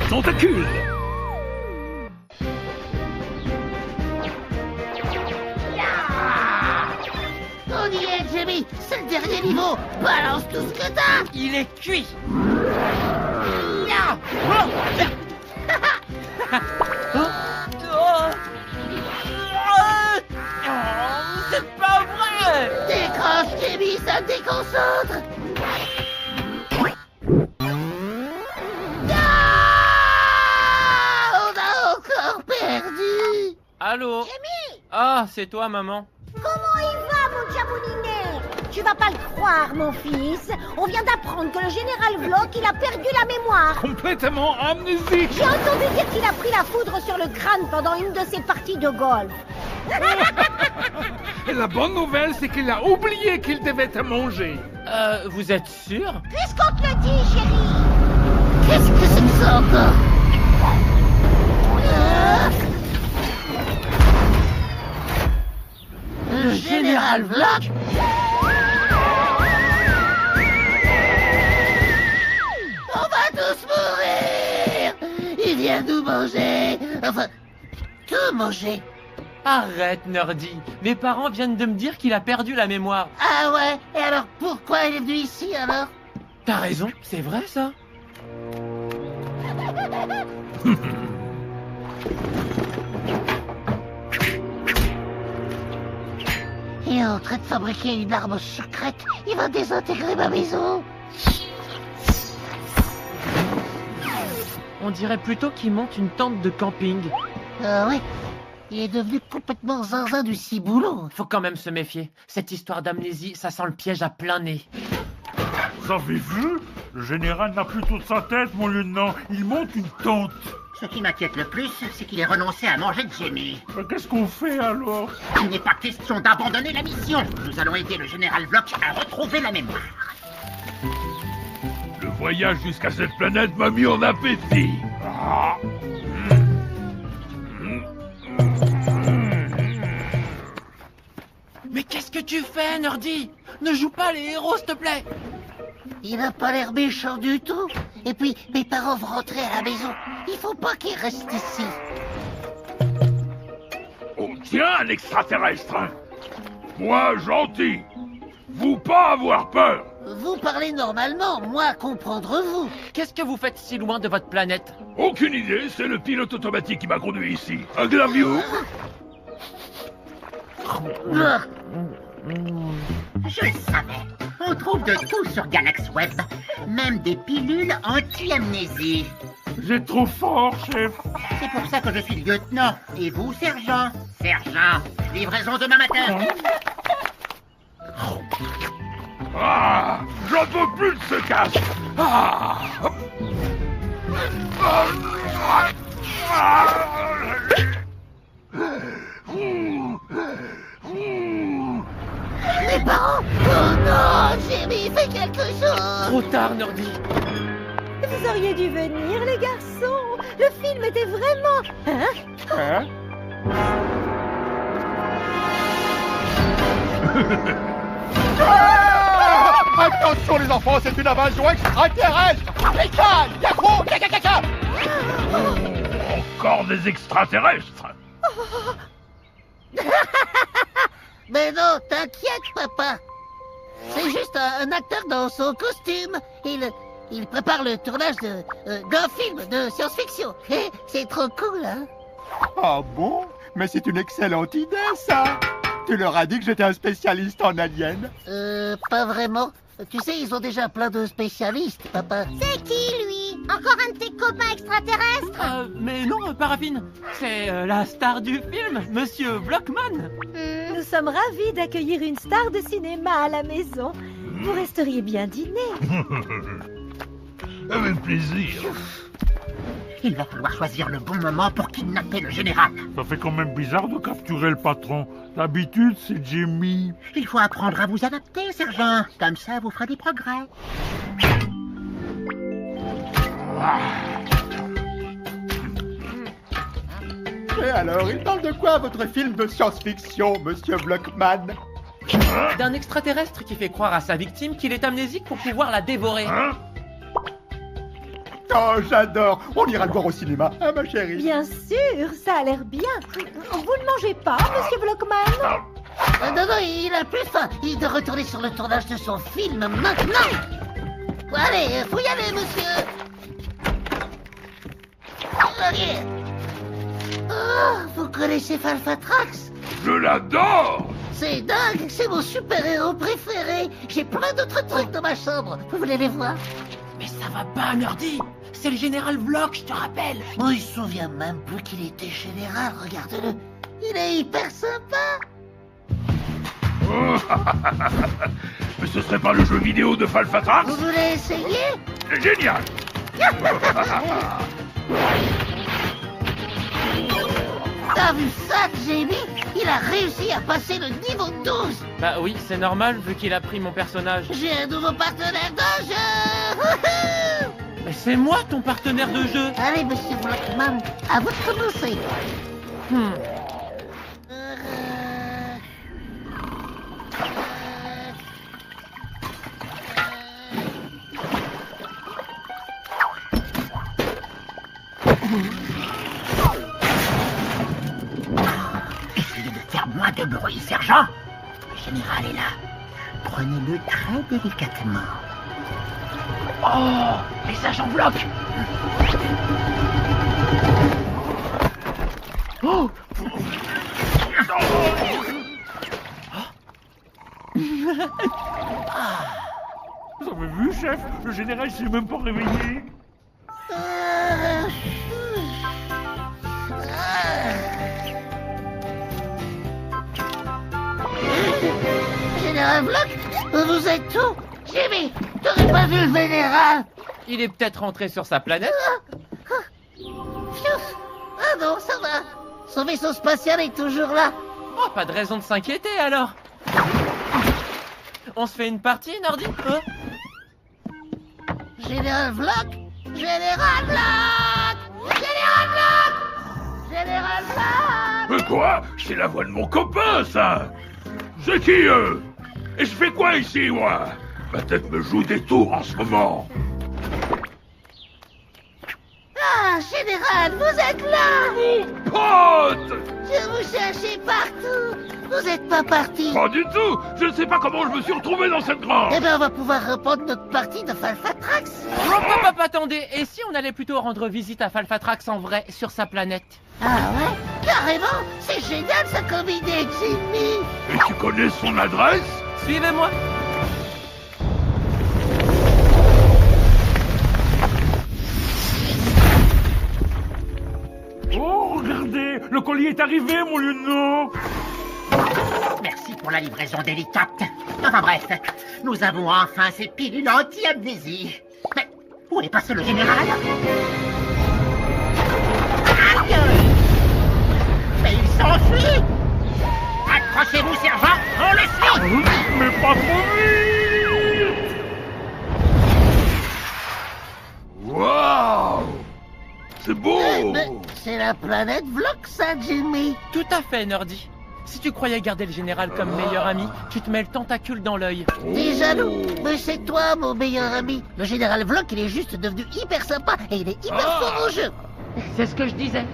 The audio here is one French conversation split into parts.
tentacules. On y est, Jimmy. C'est le dernier niveau. Balance tout ce que t'as. Il est cuit. Ya. C'est pas vrai. Décroche, Jimmy, ça me déconcentre. Ah, on a encore perdu. Allô? Jimmy! Ah, c'est toi, maman. Comment il va, mon Diabolinet? Tu vas pas le croire, mon fils. On vient d'apprendre que le général Vlok, il a perdu la mémoire. Complètement amnésique. J'ai entendu dire qu'il a pris la foudre sur le crâne pendant une de ses parties de golf. Et la bonne nouvelle, c'est qu'il a oublié qu'il devait te manger. Vous êtes sûr? Puisqu'on te le dit, chérie. Qu'est-ce que c'est que ça encore? Le général Vlok? On va tous mourir! Il vient nous manger! Enfin, tout manger! Arrête, Nerdy. Mes parents viennent de me dire qu'il a perdu la mémoire. Ah ouais? Et alors pourquoi il est venu ici alors? T'as raison, c'est vrai ça. Il est en train de fabriquer une arme secrète. Il va désintégrer ma maison. On dirait plutôt qu'il monte une tente de camping. Ah ouais? Il est devenu complètement zinzin du ciboulot. Faut quand même se méfier. Cette histoire d'amnésie, ça sent le piège à plein nez. Vous avez vu? Le général n'a plus toute sa tête, mon lieutenant. Il monte une tente. Ce qui m'inquiète le plus, c'est qu'il ait renoncé à manger Jimmy. Mais qu'est-ce qu'on fait alors? Il n'est pas question d'abandonner la mission. Nous allons aider le général Vlok à retrouver la mémoire. Le voyage jusqu'à cette planète m'a mis en appétit. Ah. Mais qu'est-ce que tu fais, Nerdy? Ne joue pas les héros, s'il te plaît. Il n'a pas l'air méchant du tout. Et puis, mes parents vont rentrer à la maison. Il faut pas qu'ils restent ici. Oh tiens, un extraterrestre. Moi, gentil. Vous pas avoir peur. Vous parlez normalement, moi comprendre vous. Qu'est-ce que vous faites si loin de votre planète? Aucune idée, c'est le pilote automatique qui m'a conduit ici. Un glaviou. Ah, Je le savais. On trouve de tout sur Galax Web. Même des pilules anti-amnésie. Vous êtes trop fort, chef. C'est pour ça que je suis lieutenant. Et vous, sergent? Sergent, livraison demain matin. Ah, j'en peux plus de ce casque. Ah. mes parents! Oh non, Jimmy, fais quelque chose! Trop tard, Nerdy. Vous auriez dû venir, les garçons. Le film était vraiment... Hein? Attention les enfants, c'est une invasion extraterrestre! Pékin! Yahoo! Caca! Encore des extraterrestres. Mais non, t'inquiète, papa. C'est juste un acteur dans son costume. Il prépare le tournage d'un film de science-fiction. C'est trop cool, hein? Ah bon? Mais c'est une excellente idée, ça! Tu leur as dit que j'étais un spécialiste en aliens? Pas vraiment. Tu sais, ils ont déjà plein de spécialistes, papa. C'est qui, lui? Encore un de tes copains extraterrestres? Mais non, Paraffine. C'est la star du film, Monsieur Vlokman. Nous sommes ravis d'accueillir une star de cinéma à la maison. Vous resteriez bien dîner. Avec plaisir. Il va falloir choisir le bon moment pour kidnapper le général. Ça fait quand même bizarre de capturer le patron. D'habitude, c'est Jimmy. Il faut apprendre à vous adapter, sergent. Comme ça, vous ferez des progrès. Et alors, il parle de quoi votre film de science-fiction, monsieur Vlokman? D'un extraterrestre qui fait croire à sa victime qu'il est amnésique pour pouvoir la dévorer. Hein? Oh, j'adore. On ira le voir au cinéma, hein, ma chérie? Bien sûr, ça a l'air bien. Vous ne mangez pas, monsieur Blockman? Non, non, il a plus faim. Il doit retourner sur le tournage de son film maintenant. Allez, faut y aller, monsieur. Ok. Oh, vous connaissez Falfatrax? Je l'adore. C'est dingue, c'est mon super-héros préféré. J'ai plein d'autres trucs dans ma chambre. Vous voulez les voir? Mais ça va pas, Nerdy. C'est le général Vlog, je te rappelle. Moi, il se souvient même plus qu'il était général, regarde-le. Il est hyper sympa. Mais ce serait pas le jeu vidéo de Falfatrax? Vous voulez essayer? C'est génial. T'as vu ça, Jamie? Il a réussi à passer le niveau 12. Bah oui, c'est normal vu qu'il a pris mon personnage. J'ai un nouveau partenaire de jeu. Mais c'est moi ton partenaire de jeu. Allez, monsieur Blackman, à vous de commencer. Essayez de faire moins de bruit, sergent. Le général est là. Prenez-le très délicatement. Oh, les agents Vlog. Oh. Vous avez vu, chef? Le général s'est même pas réveillé. Général Block, vous êtes où? Jimmy, t'aurais pas vu le général? Il est peut-être rentré sur sa planète. Pfiou. Ah non, ça va. Son vaisseau spatial est toujours là. Oh, pas de raison de s'inquiéter alors. On se fait une partie, Nerdy, hein? Général Block, Général Block, Général Block, Général Block. Quoi? C'est la voix de mon copain, ça. C'est qui, eux? Et je fais quoi ici, moi? Ma tête me joue des tours en ce moment. Ah, Général, vous êtes là. Mon pote! Je vous cherchais partout. Vous êtes pas parti. Pas du tout! Je ne sais pas comment je me suis retrouvé dans cette grange! Eh ben, on va pouvoir reprendre notre partie de Falfatrax. Oh, papa, attendez. Et si on allait plutôt rendre visite à Falfatrax en vrai, sur sa planète? Ah ouais? Carrément. C'est génial, ça comme idée, Jimmy. Et tu connais son adresse? Suivez-moi. Oh, regardez, le colis est arrivé, mon lieutenant. Merci pour la livraison délicate. Enfin bref, nous avons enfin ces pilules anti-amnésie. Mais où est passé le général? Aïe! Mais il s'enfuit! Accrochez-vous, sergent, on le suit! Mais pas trop vite. Waouh! C'est beau! Mais c'est la planète Vlog, ça, Jimmy. Tout à fait, Nerdy. Si tu croyais garder le général comme meilleur ami, tu te mets le tentacule dans l'œil. T'es jaloux? Mais c'est toi, mon meilleur ami. Le général Vlog, il est juste devenu hyper sympa et il est hyper fort au jeu. C'est ce que je disais.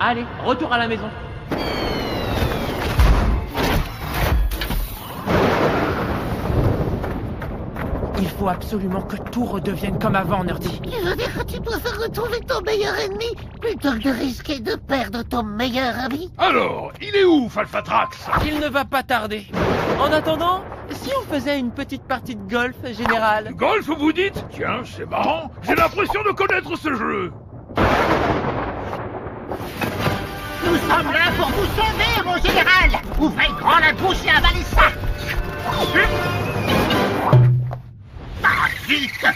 Allez, retour à la maison. Il faut absolument que tout redevienne comme avant, Nerdy. Tu veux dire que tu préfères retrouver ton meilleur ennemi plutôt que de risquer de perdre ton meilleur ami? Alors, il est où, Falfatrax? Il ne va pas tarder. En attendant, si on faisait une petite partie de golf, général? Golf, vous dites? Tiens, c'est marrant. J'ai l'impression de connaître ce jeu. Nous sommes là pour vous sauver, mon général! Ouvrez grand la bouche et avalez ça! Ah, vite!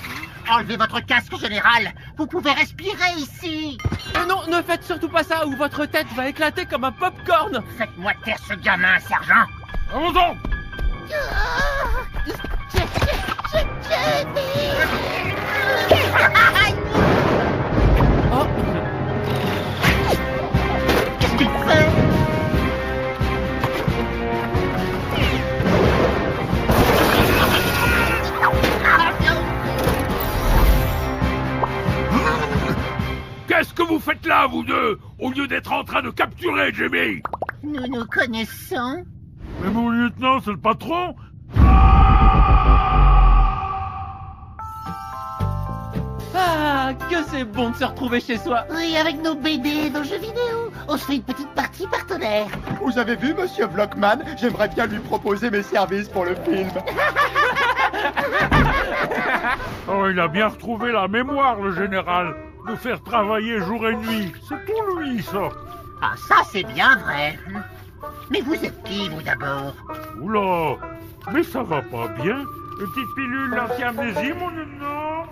Enlevez votre casque, général! Vous pouvez respirer ici! Non, ne faites surtout pas ça ou votre tête va éclater comme un popcorn. Faites-moi taire ce gamin, sergent! Allons-en! Oh, Qu'est-ce qu'il fait? vous faites là, vous deux, au lieu d'être en train de capturer Jimmy? Nous nous connaissons. Mais mon lieutenant, c'est le patron. Ah, que c'est bon de se retrouver chez soi. Oui, avec nos BD, nos jeux vidéo. On se fait une petite partie partenaire. Vous avez vu, monsieur Blockman? J'aimerais bien lui proposer mes services pour le film. Oh, il a bien retrouvé la mémoire, le général. Nous faire travailler jour et nuit. C'est pour lui, ça. Ah, ça c'est bien vrai. Mais vous êtes qui, vous, d'abord? Oula, mais ça va pas bien. Une petite pilule anti-amnésie, mon lieutenant.